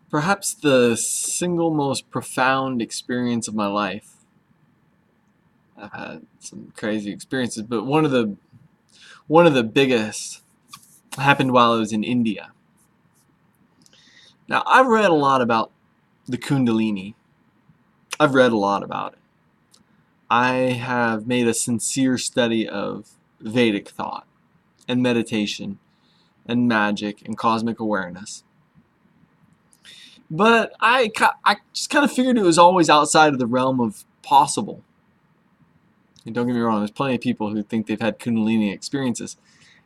Perhaps the single most profound experience of my life. I've had some crazy experiences, but one of the biggest happened while I was in India. Now, I've read a lot about the Kundalini. I've read a lot about it. I have made a sincere study of Vedic thought and meditation and magic and cosmic awareness. But I just kind of figured it was always outside of the realm of possible. And don't get me wrong, there's plenty of people who think they've had Kundalini experiences.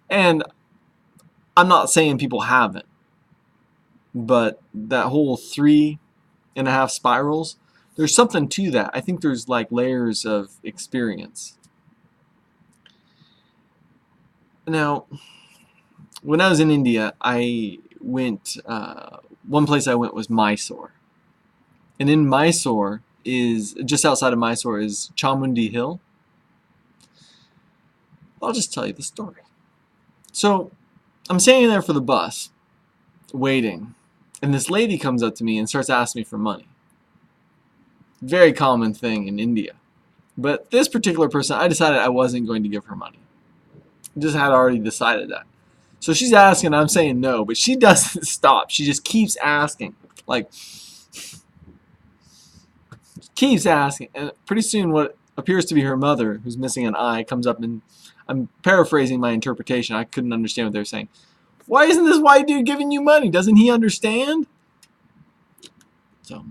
And I'm not saying people haven't. But that whole 3.5 spirals, there's something to that. I think there's like layers of experience. Now, when I was in India, I went, one place I went was Mysore. And in Mysore is, just outside of Mysore is Chamundi Hill. I'll just tell you the story. So, I'm standing there for the bus, waiting. And this lady comes up to me and starts asking me for money. Very common thing in India. But this particular person, I decided I wasn't going to give her money. Just had already decided that. So she's asking, I'm saying no, but she doesn't stop. She just keeps asking. Like, keeps asking. And pretty soon what appears to be her mother, who's missing an eye, comes up, and I'm paraphrasing my interpretation. I couldn't understand what they were saying. Why isn't this white dude giving you money? Doesn't he understand? So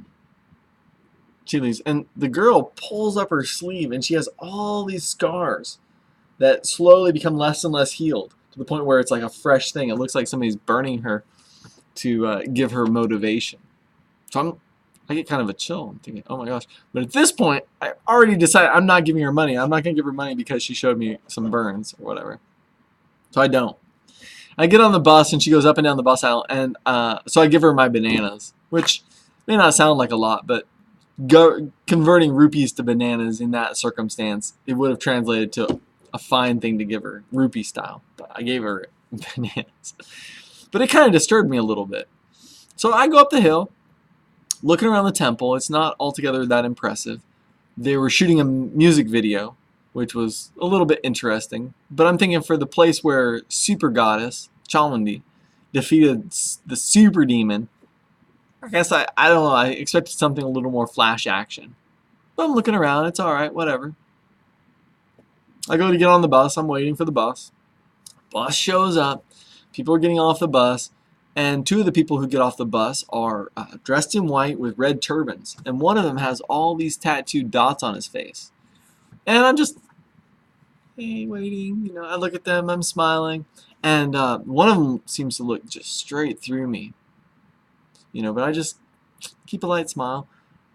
she leaves. And the girl pulls up her sleeve, and she has all these scars that slowly become less and less healed to the point where it's like a fresh thing. It looks like somebody's burning her to give her motivation. So I get kind of a chill. I'm thinking, oh my gosh. But at this point, I already decided I'm not giving her money. I'm not going to give her money because she showed me some burns or whatever. So I don't. I get on the bus, and she goes up and down the bus aisle, and so I give her my bananas, which may not sound like a lot, but converting rupees to bananas in that circumstance, it would have translated to a fine thing to give her, rupee style. But I gave her bananas. But it kind of disturbed me a little bit. So I go up the hill, looking around the temple. It's not altogether that impressive. They were shooting a music video, which was a little bit interesting. But I'm thinking, for the place where super goddess, Chamundi, defeated the super demon, I guess I don't know, I expected something a little more flash action. But I'm looking around, it's alright, whatever. I go to get on the bus, I'm waiting for the bus. Bus shows up, people are getting off the bus, and two of the people who get off the bus are dressed in white with red turbans. And one of them has all these tattooed dots on his face. And I'm just, hey, waiting, I look at them, I'm smiling. And one of them seems to look just straight through me. But I just keep a light smile.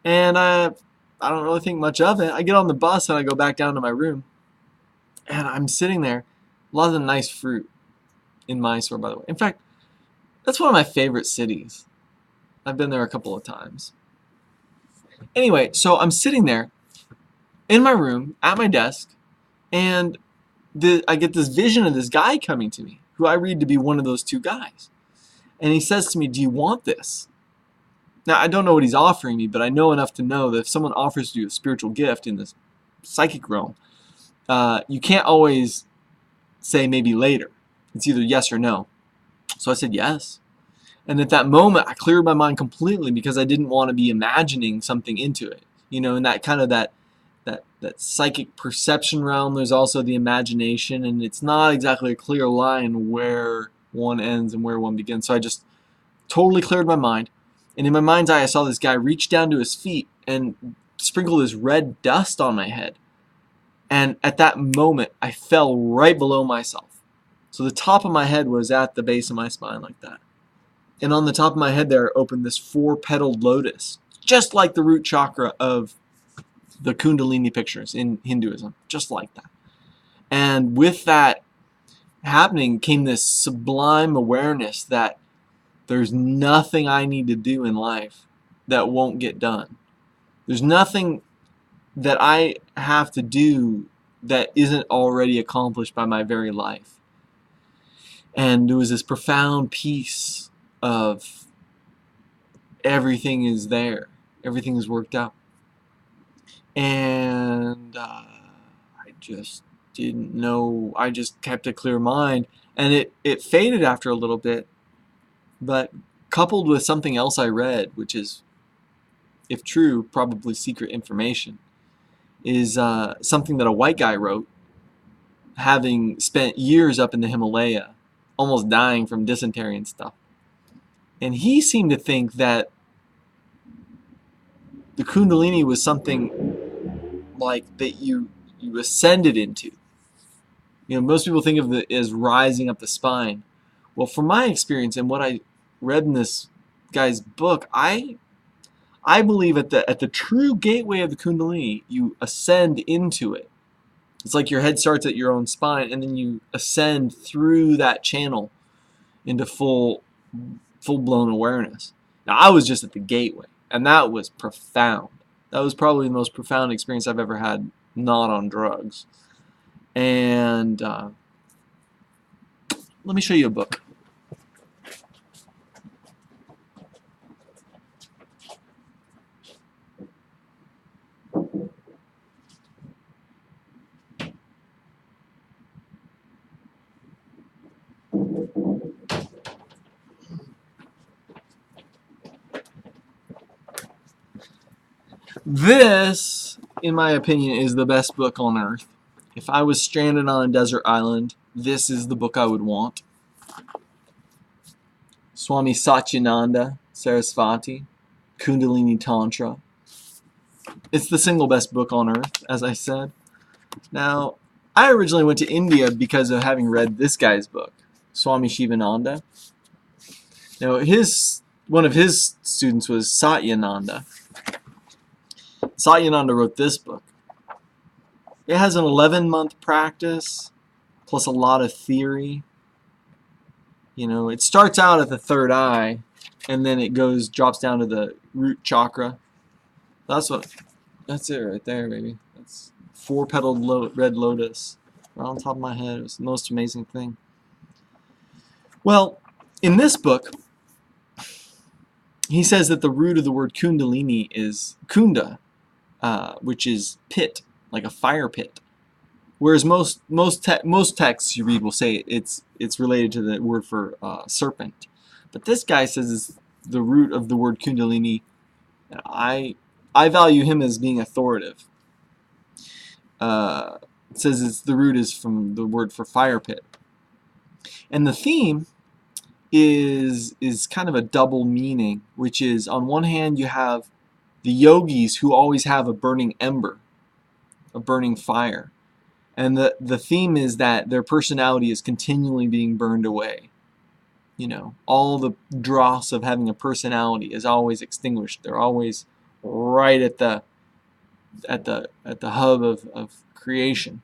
And I don't really think much of it. I get on the bus and I go back down to my room. And I'm sitting there. A lot of the nice fruit in Mysore, by the way. In fact, that's one of my favorite cities. I've been there a couple of times. Anyway, so I'm sitting there in my room at my desk, and I get this vision of this guy coming to me, who I read to be one of those two guys. And he says to me, do you want this? Now, I don't know what he's offering me, but I know enough to know that if someone offers you a spiritual gift in this psychic realm, you can't always say maybe later. It's either yes or no. So I said yes. And at that moment, I cleared my mind completely, because I didn't want to be imagining something into it. In that kind of that psychic perception realm, there's also the imagination, and it's not exactly a clear line where one ends and where one begins. So I just totally cleared my mind. And in my mind's eye, I saw this guy reach down to his feet and sprinkle this red dust on my head. And at that moment, I fell right below myself. So the top of my head was at the base of my spine like that. And on the top of my head there opened this 4-petaled lotus, just like the root chakra of the Kundalini pictures in Hinduism, just like that. And with that happening came this sublime awareness that there's nothing I need to do in life that won't get done. There's nothing that I have to do that isn't already accomplished by my very life. And there was this profound peace of everything is there. Everything is worked out. And I just didn't know. I just kept a clear mind. And it faded after a little bit. But coupled with something else I read, which is, if true, probably secret information, is something that a white guy wrote, having spent years up in the Himalaya, almost dying from dysentery and stuff. And he seemed to think that the Kundalini was something like that you ascended into. You know, most people think of it as rising up the spine. Well, from my experience and what I read in this guy's book, I believe at the true gateway of the Kundalini, you ascend into it. It's like your head starts at your own spine, and then you ascend through that channel into full-blown awareness. Now, I was just at the gateway, and that was profound. That was probably the most profound experience I've ever had, not on drugs. And let me show you a book. This, in my opinion, is the best book on earth. If I was stranded on a desert island, this is the book I would want. Swami Satyananda Sarasvati, Kundalini Tantra. It's the single best book on earth, as I said. Now, I originally went to India because of having read this guy's book, Swami Shivananda. Now, one of his students was Satyananda. Satyananda wrote this book. It has an 11-month practice, plus a lot of theory. You know, it starts out at the third eye, and then it drops down to the root chakra. That's it right there, baby. That's 4-petaled red lotus right on top of my head. It was the most amazing thing. Well, in this book, he says that the root of the word Kundalini is Kunda, which is pit, like a fire pit. Whereas most texts you read will say it's related to the word for serpent. But this guy says it's the root of the word Kundalini, and I value him as being authoritative. It says the root is from the word for fire pit. And the theme is kind of a double meaning, which is, on one hand, you have the yogis who always have a burning ember, a burning fire. And the theme is that their personality is continually being burned away. You know, all the dross of having a personality is always extinguished. They're always right at the hub of creation.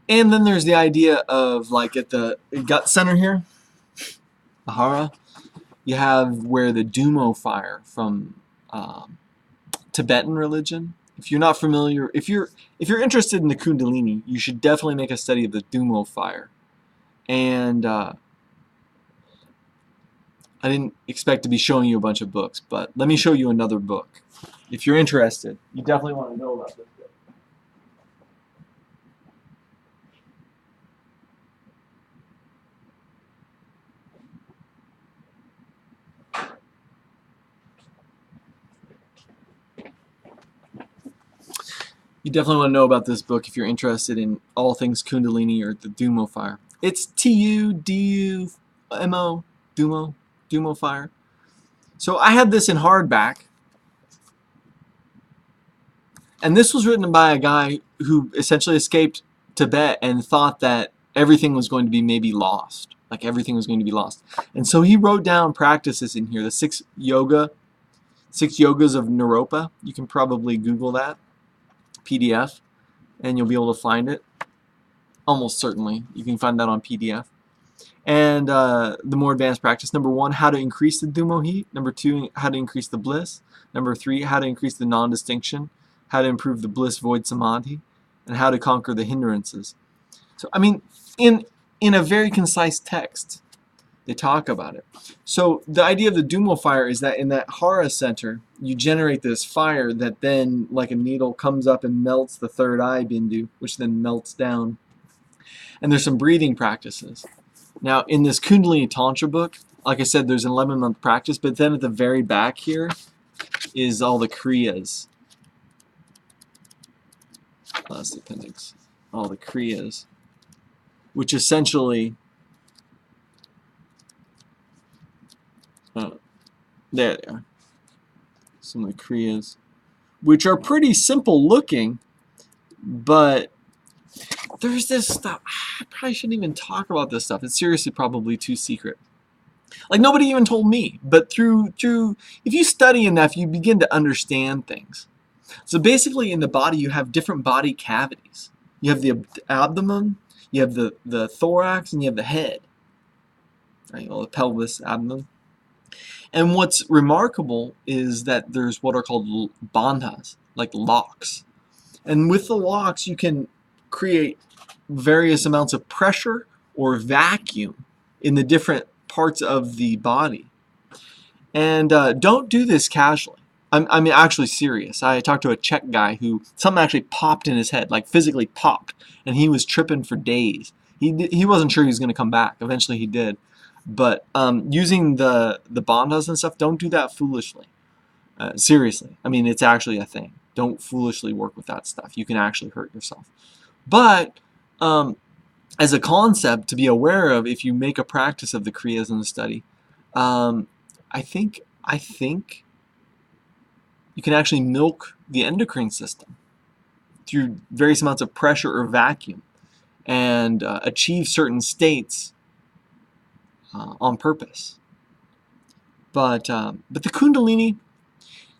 And then there's the idea of, like, at the gut center here, Ahara, you have where the Dumo fire from Tibetan religion. If you're not familiar, if you're interested in the Kundalini, you should definitely make a study of the Dumo fire. And I didn't expect to be showing you a bunch of books, but let me show you another book. If you're interested, you definitely want to know about this book. You definitely want to know about this book if you're interested in all things Kundalini or the Dumo fire. It's T-U-D-U-M-O, Dumo fire. So I had this in hardback. And this was written by a guy who essentially escaped Tibet and thought that everything was going to be maybe lost. Like everything was going to be lost. And so he wrote down practices in here, the 6 yogas of Naropa. You can probably Google that PDF and you'll be able to find it. Almost certainly. You can find that on PDF. And the more advanced practice. Number 1, how to increase the Dumo heat. Number 2, how to increase the bliss. Number 3, how to increase the non-distinction. How to improve the bliss void samadhi. And how to conquer the hindrances. So, I mean, in a very concise text, They talk about it. So the idea of the Dumo fire is that in that Hara center, you generate this fire that then, like a needle, comes up and melts the third eye bindu, which then melts down. And there's some breathing practices. Now, in this Kundalini Tantra book, like I said, there's an 11-month practice, but then at the very back here is all the Kriyas. That's the appendix. All the Kriyas, which essentially, there they are. Some of the Kriyas, which are pretty simple looking, but there's this stuff. I probably shouldn't even talk about this stuff. It's seriously probably too secret. Like, nobody even told me. But through if you study enough, you begin to understand things. So basically, in the body, you have different body cavities. You have the abdomen, you have the thorax, and you have the head. Right? Well, the pelvis, abdomen. And what's remarkable is that there's what are called bandhas, like locks. And with the locks, you can create various amounts of pressure or vacuum in the different parts of the body. And don't do this casually. I'm actually serious. I talked to a Czech guy who something actually popped in his head, like physically popped, and he was tripping for days. He wasn't sure he was going to come back. Eventually he did. But using the bandhas and stuff, don't do that foolishly. Seriously. I mean, it's actually a thing. Don't foolishly work with that stuff. You can actually hurt yourself. But as a concept to be aware of, if you make a practice of the Kriyas in the study, I think you can actually milk the endocrine system through various amounts of pressure or vacuum and achieve certain states on purpose. But the Kundalini,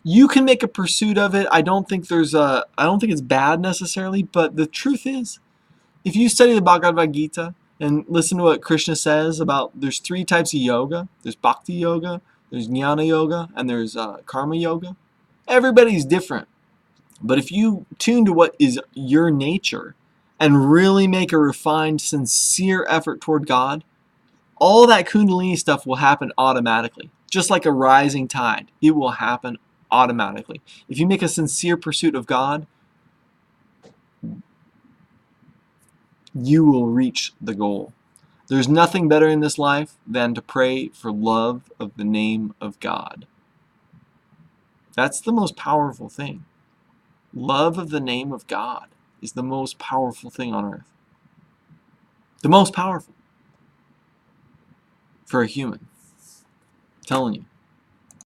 you can make a pursuit of it. I don't think it's bad necessarily, but the truth is, if you study the Bhagavad Gita and listen to what Krishna says about, there's 3 types of yoga. There's Bhakti Yoga, there's Jnana Yoga, and there's Karma Yoga. Everybody's different. But if you tune to what is your nature and really make a refined, sincere effort toward God, all that Kundalini stuff will happen automatically. Just like a rising tide, it will happen automatically. If you make a sincere pursuit of God, you will reach the goal. There's nothing better in this life than to pray for love of the name of God. That's the most powerful thing. Love of the name of God is the most powerful thing on earth. The most powerful for a human. I'm telling you.